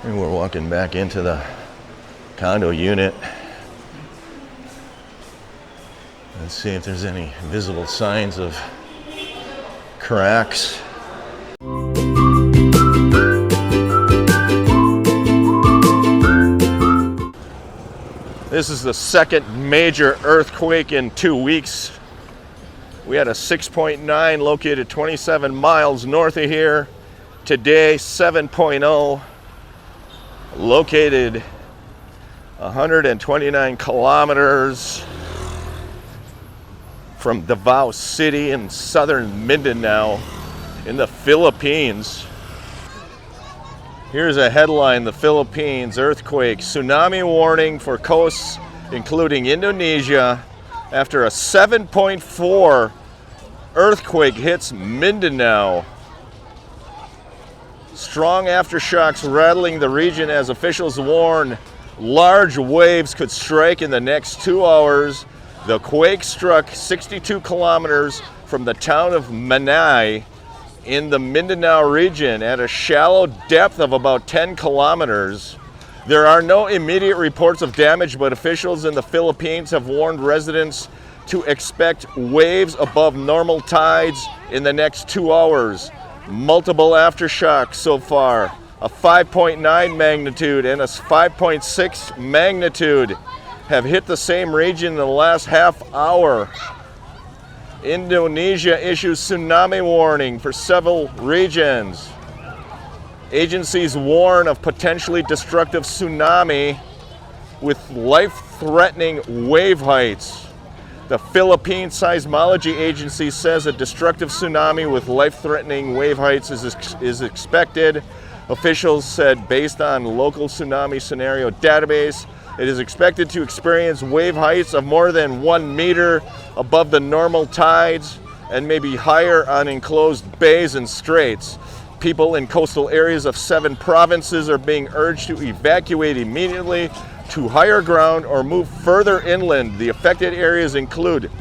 And we're walking back into the condo unit. Let's see if there's any visible signs of cracks. This is the second major earthquake in 2 weeks. We had a 6.9 located 27 miles north of here. Today, 7.0 located 129 kilometers from Davao City in southern Mindanao in the Philippines. Here's a headline: the Philippines earthquake, tsunami warning for coasts including Indonesia after a 7.4 earthquake hits Mindanao. Strong aftershocks rattling the region as officials warn large waves could strike in the next 2 hours. The quake struck 62 kilometers from the town of Manay in the Mindanao region at a shallow depth of about 10 kilometers. There are no immediate reports of damage, but officials in the Philippines have warned residents to expect waves above normal tides in the next 2 hours. Multiple aftershocks so far, a 5.9 magnitude and a 5.6 magnitude, have hit the same region in the last half hour. Indonesia issues tsunami warning for several regions. Agencies warn of potentially destructive tsunami with life-threatening wave heights. The Philippine Seismology Agency says a destructive tsunami with life-threatening wave heights is expected. Officials said based on local tsunami scenario database, it is expected to experience wave heights of more than 1 meter above the normal tides and maybe higher on enclosed bays and straits. People in coastal areas of 7 provinces are being urged to evacuate immediately to higher ground or move further inland. The affected areas include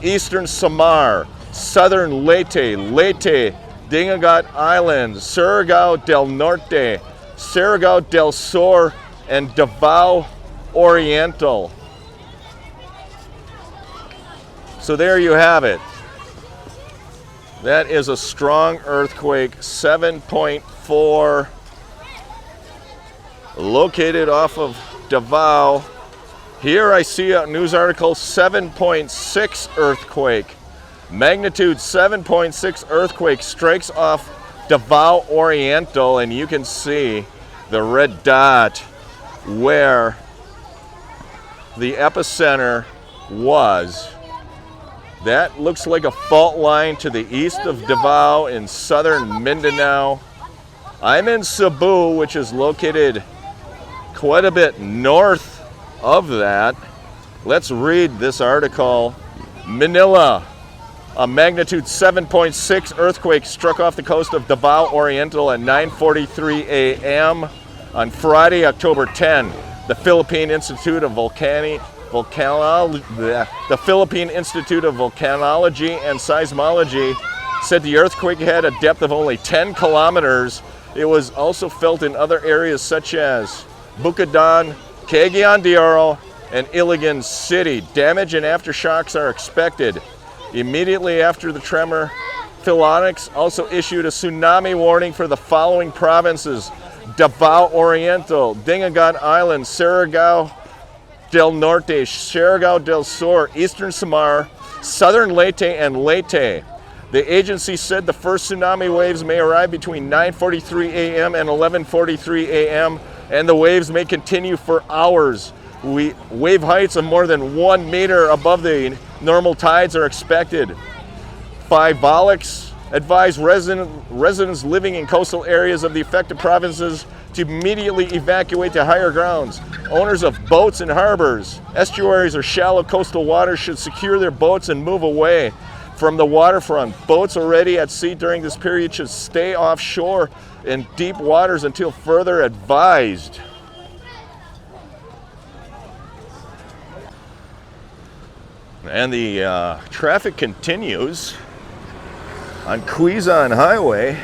eastern Samar, southern Leyte, Dingagat Islands, Surigao del Norte, Surigao del Sur, and Davao Oriental. So there you have it. That is a strong earthquake, 7.4, located off of Davao. Here I see a news article, 7.6 earthquake. Magnitude 7.6 earthquake strikes off Davao Oriental, and you can see the red dot where the epicenter was. That looks like a fault line to the east of Davao in southern Mindanao. I'm in Cebu, which is located quite a bit north of that. Let's read this article. Manila, a magnitude 7.6 earthquake struck off the coast of Davao Oriental at 9:43 a.m. on Friday, October 10. The Philippine Institute of Volcanology and Seismology said the earthquake had a depth of only 10 kilometers. It was also felt in other areas such as Bukidnon, Cagayan de Oro, and Iligan City. Damage and aftershocks are expected. Immediately after the tremor, Philomex also issued a tsunami warning for the following provinces: Davao Oriental, Dingagat Island, Surigao del Norte, Surigao del Sur, Eastern Samar, Southern Leyte, and Leyte. The agency said the first tsunami waves may arrive between 9:43 a.m. and 11:43 a.m. and the waves may continue for hours. Wave heights of more than 1 meter above the normal tides are expected. Volix advised residents living in coastal areas of the affected provinces to immediately evacuate to higher grounds. Owners of boats in harbors, estuaries, or shallow coastal waters should secure their boats and move away from the waterfront. Boats already at sea during this period should stay offshore in deep waters until further advised. And the traffic continues on Quezon Highway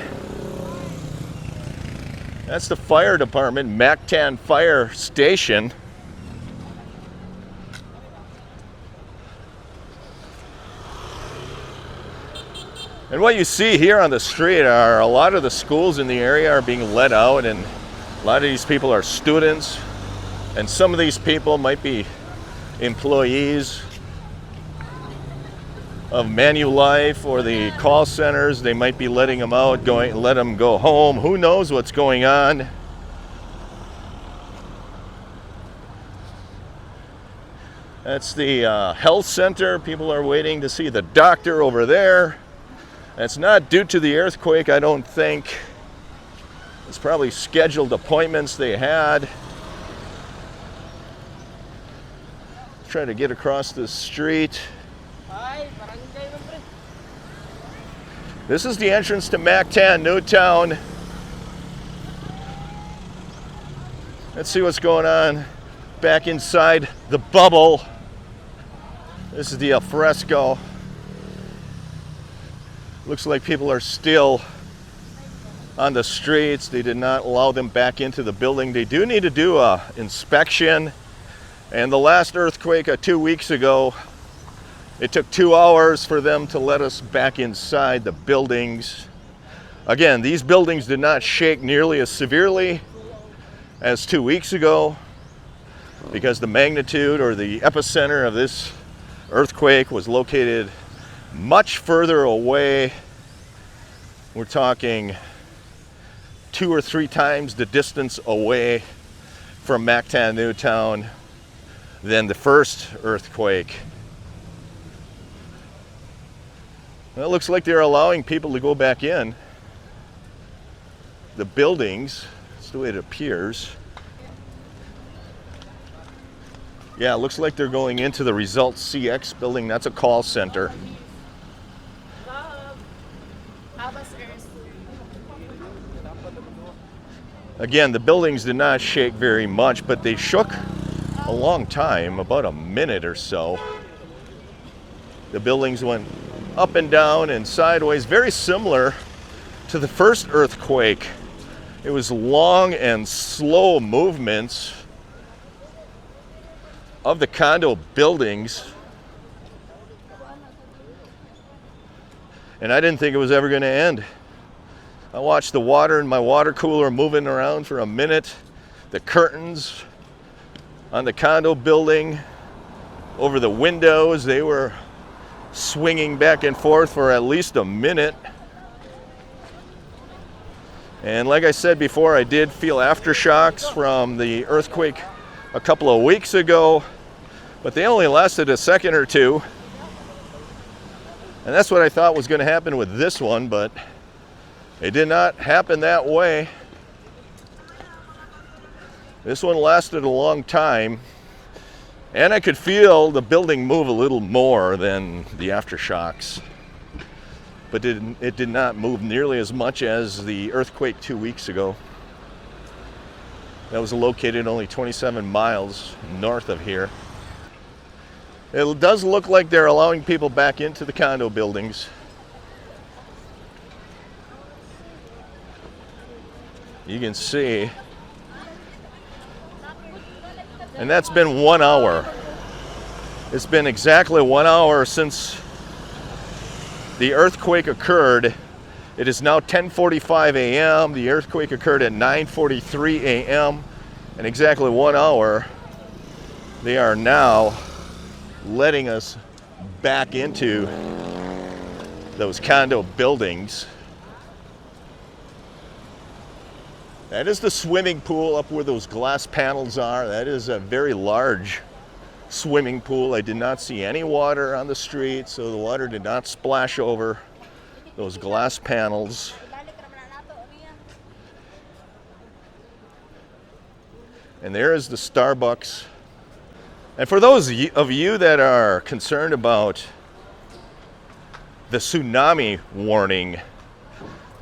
That's the fire department, Mactan Fire Station. And what you see here on the street are a lot of the schools in the area are being let out, and a lot of these people are students, and some of these people might be employees of Manulife or the call centers. They might be letting them out, let them go home. Who knows what's going on? That's the health center. People are waiting to see the doctor over there. That's not due to the earthquake, I don't think. It's probably scheduled appointments they had. Try to get across the street. This is the entrance to Mactan Newtown. Let's see what's going on back inside the bubble. This is the al fresco. Looks like people are still on the streets. They did not allow them back into the building. They do need to do an inspection. And the last earthquake 2 weeks ago, it took 2 hours for them to let us back inside the buildings. Again, these buildings did not shake nearly as severely as 2 weeks ago because the magnitude or the epicenter of this earthquake was located much further away. We're talking 2 or 3 times the distance away from Mactan Newtown than the first earthquake. Well, it looks like they're allowing people to go back in the buildings. That's the way it appears. Yeah, it looks like they're going into the Results CX building. That's a call center. Again, the buildings did not shake very much, but they shook a long time, about a minute or so. The buildings went up and down and sideways, very similar to the first earthquake. It was long and slow movements of the condo buildings. And I didn't think it was ever going to end. I watched the water in my water cooler moving around for a minute. The curtains on the condo building over the windows, they were swinging back and forth for at least a minute. And like I said before, I did feel aftershocks from the earthquake a couple of weeks ago, but they only lasted a second or two. And that's what I thought was going to happen with this one, but it did not happen that way. This one lasted a long time, and I could feel the building move a little more than the aftershocks. But it did not move nearly as much as the earthquake 2 weeks ago. That was located only 27 miles north of here. It does look like they're allowing people back into the condo buildings. You can see. And that's been 1 hour. It's been exactly 1 hour since the earthquake occurred. It is now 10:45 a.m. The earthquake occurred at 9:43 a.m. In exactly 1 hour, they are now letting us back into those condo buildings. That is the swimming pool up where those glass panels are. That is a very large swimming pool. I did not see any water on the street, so the water did not splash over those glass panels. And there is the Starbucks. And for those of you that are concerned about the tsunami warning,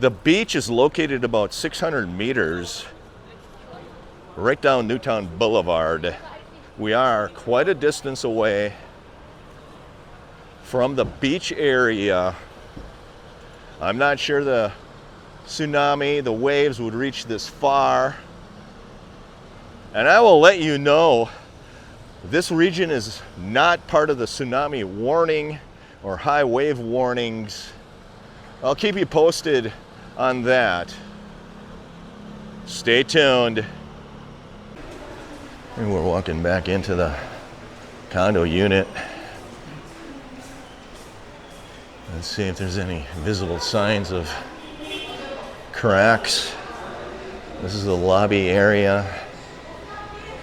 the beach is located about 600 meters right down Newtown Boulevard. We are quite a distance away from the beach area. I'm not sure the tsunami, the waves would reach this far. And I will let you know, this region is not part of the tsunami warning or high wave warnings. I'll keep you posted on that. Stay tuned. And we're walking back into the condo unit. Let's see if there's any visible signs of cracks. This is the lobby area.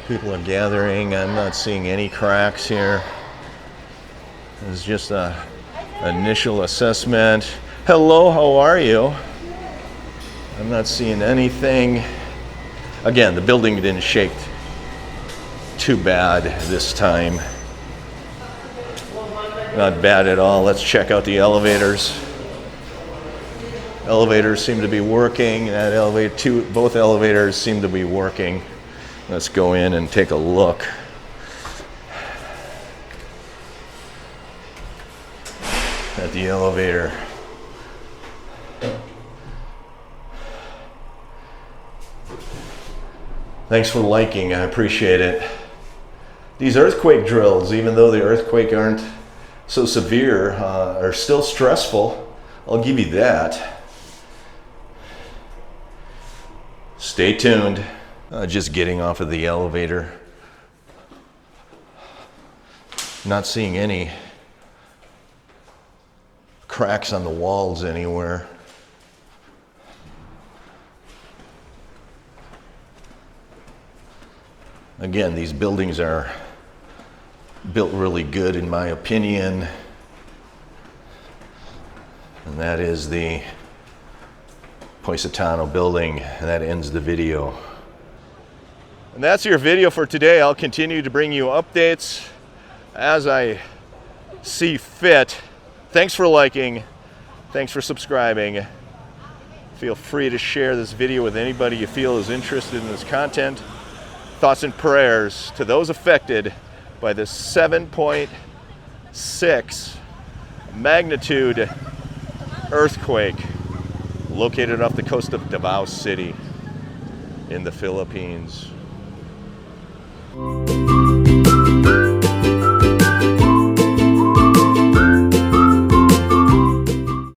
People are gathering. I'm not seeing any cracks here. It's just an initial assessment. Hello, how are you? I'm not seeing anything. Again, the building didn't shake too bad this time. Not bad at all. Let's check out the elevators. Elevators seem to be working. That elevator, both elevators seem to be working. Let's go in and take a look. At the elevator. Thanks for liking, I appreciate it. These earthquake drills, even though the earthquake aren't so severe, are still stressful. I'll give you that. Stay tuned. Just getting off of the elevator. Not seeing any cracks on the walls anywhere. Again, these buildings are built really good in my opinion. And that is the Positano building, and that ends the video. And that's your video for today. I'll continue to bring you updates as I see fit. Thanks for liking. Thanks for subscribing. Feel free to share this video with anybody you feel is interested in this content. Thoughts and prayers to those affected by this 7.6 magnitude earthquake located off the coast of Davao City in the Philippines.